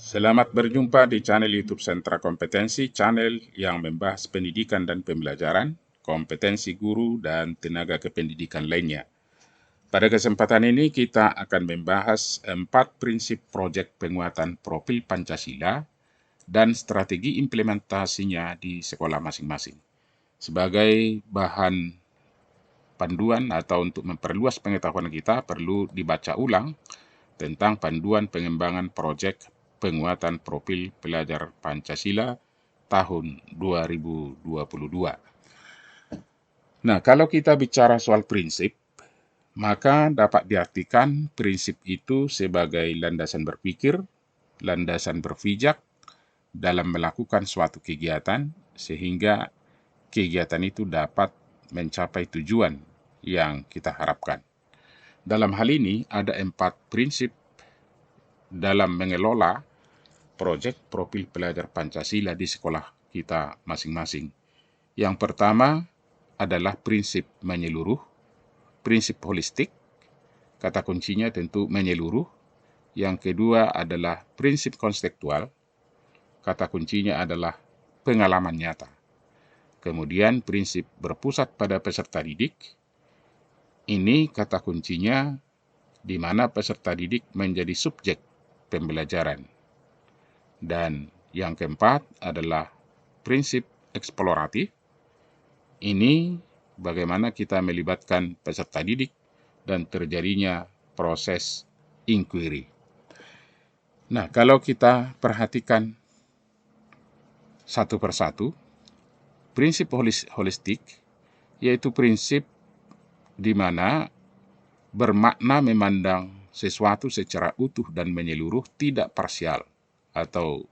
Selamat berjumpa di channel YouTube Sentra Kompetensi, channel yang membahas pendidikan dan pembelajaran, kompetensi guru, dan tenaga kependidikan lainnya. Pada kesempatan ini kita akan membahas 4 prinsip proyek penguatan profil Pancasila dan strategi implementasinya di sekolah masing-masing. Sebagai bahan panduan atau untuk memperluas pengetahuan kita, perlu dibaca ulang tentang panduan pengembangan proyek penguatan profil pelajar Pancasila tahun 2022. Nah, kalau kita bicara soal prinsip, maka dapat diartikan prinsip itu sebagai landasan berpikir, landasan berpijak dalam melakukan suatu kegiatan, sehingga kegiatan itu dapat mencapai tujuan yang kita harapkan. Dalam hal ini, ada 4 prinsip dalam mengelola proyek profil pelajar Pancasila di sekolah kita masing-masing. Yang pertama adalah prinsip menyeluruh, prinsip holistik, kata kuncinya tentu menyeluruh. Yang kedua adalah prinsip konstekstual, kata kuncinya adalah pengalaman nyata. Kemudian prinsip berpusat pada peserta didik, ini kata kuncinya di mana peserta didik menjadi subjek pembelajaran. Dan yang keempat adalah prinsip eksploratif. Ini bagaimana kita melibatkan peserta didik dan terjadinya proses inquiry. Nah, kalau kita perhatikan satu persatu, prinsip holistik yaitu prinsip di mana bermakna memandang sesuatu secara utuh dan menyeluruh, tidak parsial atau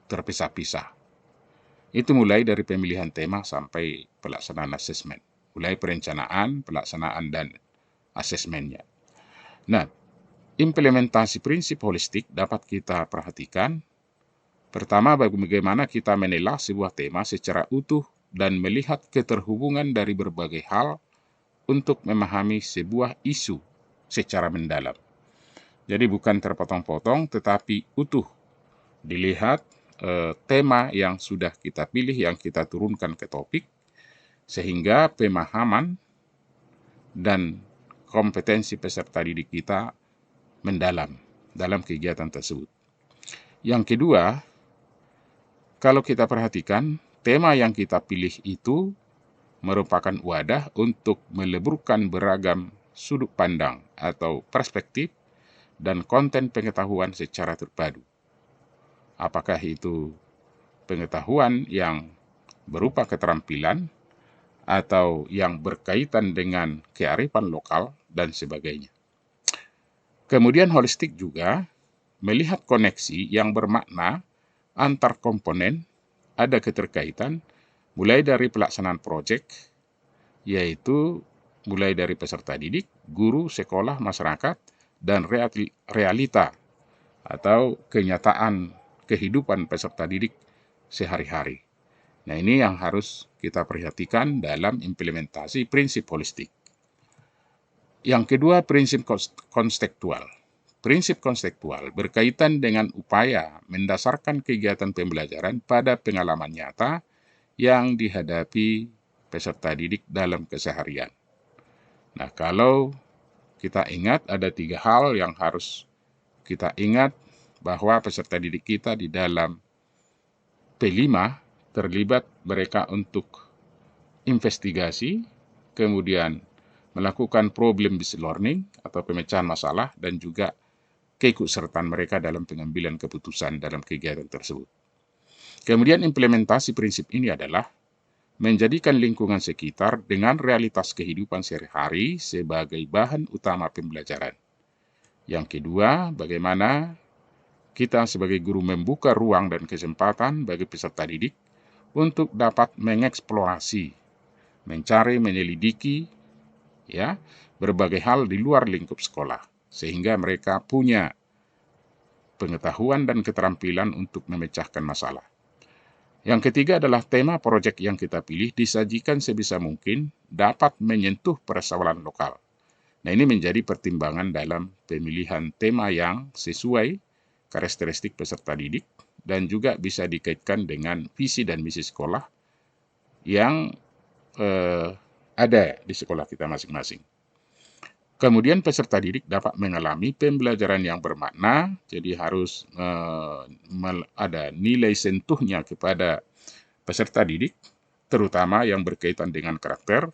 terpisah-pisah. Itu mulai dari pemilihan tema sampai pelaksanaan asesmen. Mulai perencanaan, pelaksanaan, dan asesmennya. Nah, implementasi prinsip holistik dapat kita perhatikan. Pertama, bagaimana kita menelaah sebuah tema secara utuh dan melihat keterhubungan dari berbagai hal untuk memahami sebuah isu secara mendalam. Jadi bukan terpotong-potong, tetapi utuh. Dilihat tema yang sudah kita pilih, yang kita turunkan ke topik, sehingga pemahaman dan kompetensi peserta didik kita mendalam dalam kegiatan tersebut. Yang kedua, kalau kita perhatikan, tema yang kita pilih itu merupakan wadah untuk meleburkan beragam sudut pandang atau perspektif dan konten pengetahuan secara terpadu. Apakah itu pengetahuan yang berupa keterampilan atau yang berkaitan dengan kearifan lokal dan sebagainya. Kemudian holistik juga melihat koneksi yang bermakna antar komponen, ada keterkaitan mulai dari pelaksanaan proyek, yaitu mulai dari peserta didik, guru, sekolah, masyarakat, dan realita atau kenyataan kehidupan peserta didik sehari-hari. Nah, ini yang harus kita perhatikan dalam implementasi prinsip holistik. Yang kedua, prinsip konstekstual. Prinsip konstekstual berkaitan dengan upaya mendasarkan kegiatan pembelajaran pada pengalaman nyata yang dihadapi peserta didik dalam keseharian. Nah, kalau kita ingat ada 3 hal yang harus kita ingat, bahwa peserta didik kita di dalam P5 terlibat mereka untuk investigasi, kemudian melakukan problem-based learning atau pemecahan masalah, dan juga keikutsertaan mereka dalam pengambilan keputusan dalam kegiatan tersebut. Kemudian implementasi prinsip ini adalah menjadikan lingkungan sekitar dengan realitas kehidupan sehari-hari sebagai bahan utama pembelajaran. Yang kedua, bagaimana kita sebagai guru membuka ruang dan kesempatan bagi peserta didik untuk dapat mengeksplorasi, mencari, menyelidiki berbagai hal di luar lingkup sekolah, sehingga mereka punya pengetahuan dan keterampilan untuk memecahkan masalah. Yang ketiga adalah tema proyek yang kita pilih disajikan sebisa mungkin dapat menyentuh persoalan lokal. Nah, ini menjadi pertimbangan dalam pemilihan tema yang sesuai karakteristik peserta didik, dan juga bisa dikaitkan dengan visi dan misi sekolah yang ada di sekolah kita masing-masing. Kemudian peserta didik dapat mengalami pembelajaran yang bermakna, jadi harus ada nilai sentuhnya kepada peserta didik, terutama yang berkaitan dengan karakter,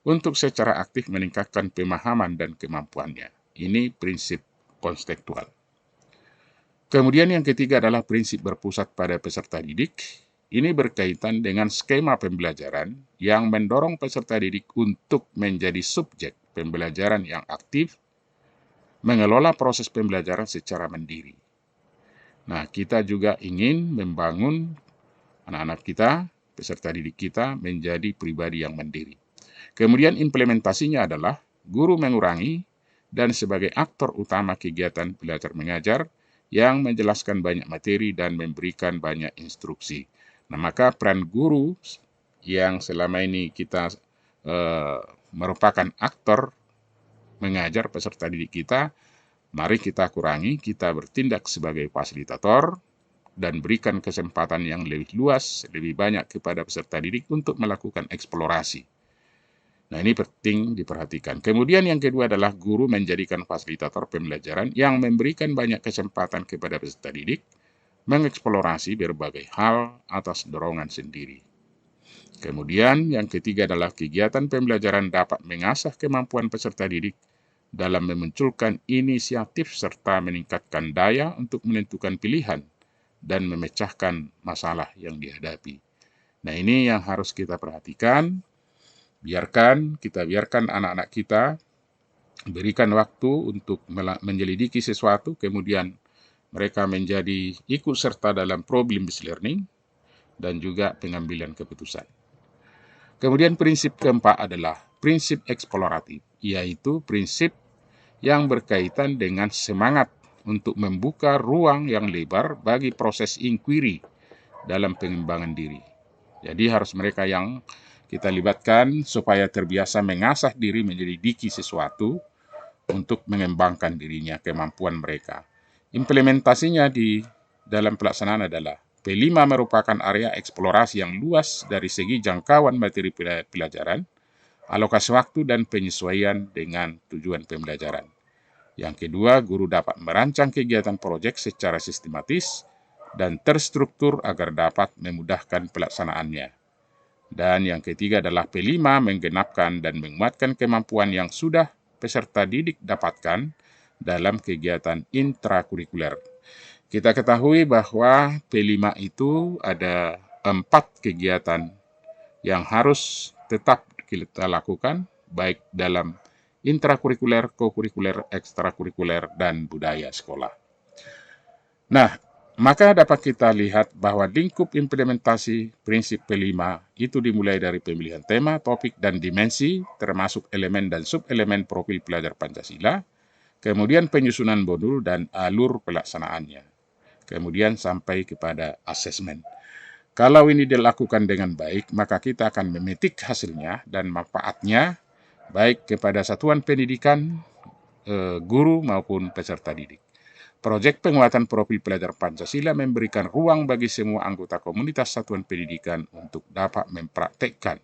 untuk secara aktif meningkatkan pemahaman dan kemampuannya. Ini prinsip konstekstual. Kemudian yang ketiga adalah prinsip berpusat pada peserta didik. Ini berkaitan dengan skema pembelajaran yang mendorong peserta didik untuk menjadi subjek pembelajaran yang aktif, mengelola proses pembelajaran secara mandiri. Nah, kita juga ingin membangun anak-anak kita, peserta didik kita, menjadi pribadi yang mandiri. Kemudian implementasinya adalah guru mengurangi dan sebagai aktor utama kegiatan belajar mengajar yang menjelaskan banyak materi dan memberikan banyak instruksi. Nah, maka peran guru yang selama ini kita merupakan aktor mengajar peserta didik kita, mari kita kurangi, kita bertindak sebagai fasilitator dan berikan kesempatan yang lebih luas, lebih banyak kepada peserta didik untuk melakukan eksplorasi. Nah, ini penting diperhatikan. Kemudian yang kedua adalah guru menjadikan fasilitator pembelajaran yang memberikan banyak kesempatan kepada peserta didik mengeksplorasi berbagai hal atas dorongan sendiri. Kemudian yang ketiga adalah kegiatan pembelajaran dapat mengasah kemampuan peserta didik dalam memunculkan inisiatif serta meningkatkan daya untuk menentukan pilihan dan memecahkan masalah yang dihadapi. Nah, ini yang harus kita perhatikan. Biarkan anak-anak kita berikan waktu untuk menyelidiki sesuatu, kemudian mereka menjadi ikut serta dalam problem-based learning dan juga pengambilan keputusan. Kemudian prinsip keempat adalah prinsip eksploratif, yaitu prinsip yang berkaitan dengan semangat untuk membuka ruang yang lebar bagi proses inquiry dalam pengembangan diri. Jadi harus mereka yang kita libatkan supaya terbiasa mengasah diri menyelidiki sesuatu untuk mengembangkan dirinya, kemampuan mereka. Implementasinya di dalam pelaksanaan adalah P5 merupakan area eksplorasi yang luas dari segi jangkauan materi pelajaran, alokasi waktu dan penyesuaian dengan tujuan pembelajaran. Yang kedua, guru dapat merancang kegiatan proyek secara sistematis dan terstruktur agar dapat memudahkan pelaksanaannya. Dan yang ketiga adalah P5 menggenapkan dan menguatkan kemampuan yang sudah peserta didik dapatkan dalam kegiatan intrakurikuler. Kita ketahui bahwa P5 itu ada 4 kegiatan yang harus tetap kita lakukan, baik dalam intrakurikuler, kokurikuler, ekstrakurikuler, dan budaya sekolah. Nah, maka dapat kita lihat bahwa lingkup implementasi prinsip P5 itu dimulai dari pemilihan tema, topik, dan dimensi, termasuk elemen dan subelemen profil pelajar Pancasila, kemudian penyusunan modul dan alur pelaksanaannya, kemudian sampai kepada asesmen. Kalau ini dilakukan dengan baik, maka kita akan memetik hasilnya dan manfaatnya baik kepada satuan pendidikan, guru maupun peserta didik. Proyek penguatan profil pelajar Pancasila memberikan ruang bagi semua anggota komunitas satuan pendidikan untuk dapat mempraktekkan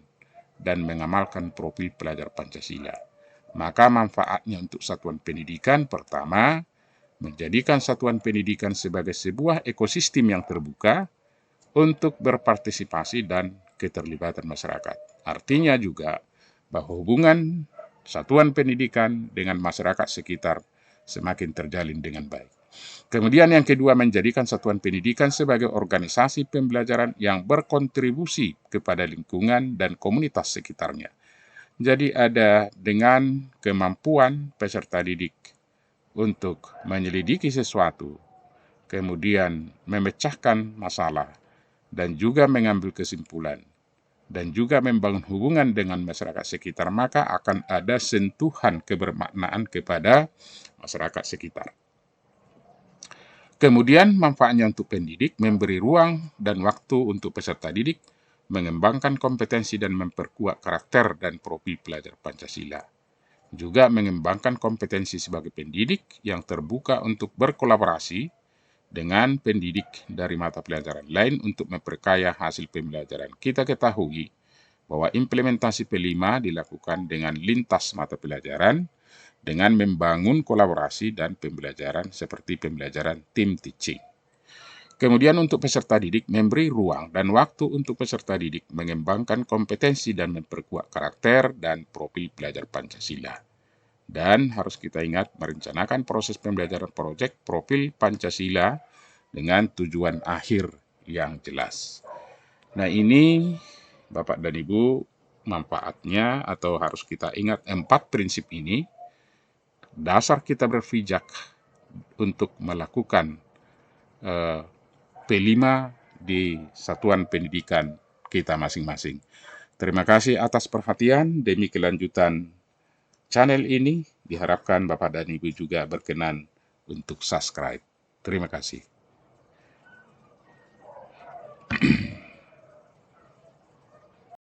dan mengamalkan profil pelajar Pancasila. Maka manfaatnya untuk satuan pendidikan, pertama, menjadikan satuan pendidikan sebagai sebuah ekosistem yang terbuka untuk berpartisipasi dan keterlibatan masyarakat. Artinya juga bahwa hubungan satuan pendidikan dengan masyarakat sekitar semakin terjalin dengan baik. Kemudian yang kedua, menjadikan satuan pendidikan sebagai organisasi pembelajaran yang berkontribusi kepada lingkungan dan komunitas sekitarnya. Jadi ada dengan kemampuan peserta didik untuk menyelidiki sesuatu, kemudian memecahkan masalah, dan juga mengambil kesimpulan, dan juga membangun hubungan dengan masyarakat sekitar, maka akan ada sentuhan kebermaknaan kepada masyarakat sekitar. Kemudian manfaatnya untuk pendidik, memberi ruang dan waktu untuk peserta didik mengembangkan kompetensi dan memperkuat karakter dan profil pelajar Pancasila. Juga mengembangkan kompetensi sebagai pendidik yang terbuka untuk berkolaborasi dengan pendidik dari mata pelajaran lain untuk memperkaya hasil pembelajaran. Kita ketahui bahwa implementasi P5 dilakukan dengan lintas mata pelajaran dengan membangun kolaborasi dan pembelajaran seperti pembelajaran team teaching. Kemudian untuk peserta didik memberi ruang dan waktu untuk peserta didik mengembangkan kompetensi dan memperkuat karakter dan profil belajar Pancasila. Dan harus kita ingat merencanakan proses pembelajaran proyek profil Pancasila dengan tujuan akhir yang jelas. Nah ini Bapak dan Ibu manfaatnya atau harus kita ingat 4 prinsip ini. Dasar kita berpijak untuk melakukan P5 di satuan pendidikan kita masing-masing. Terima kasih atas perhatian. Demi kelanjutan channel ini, diharapkan Bapak dan Ibu juga berkenan untuk subscribe. Terima kasih.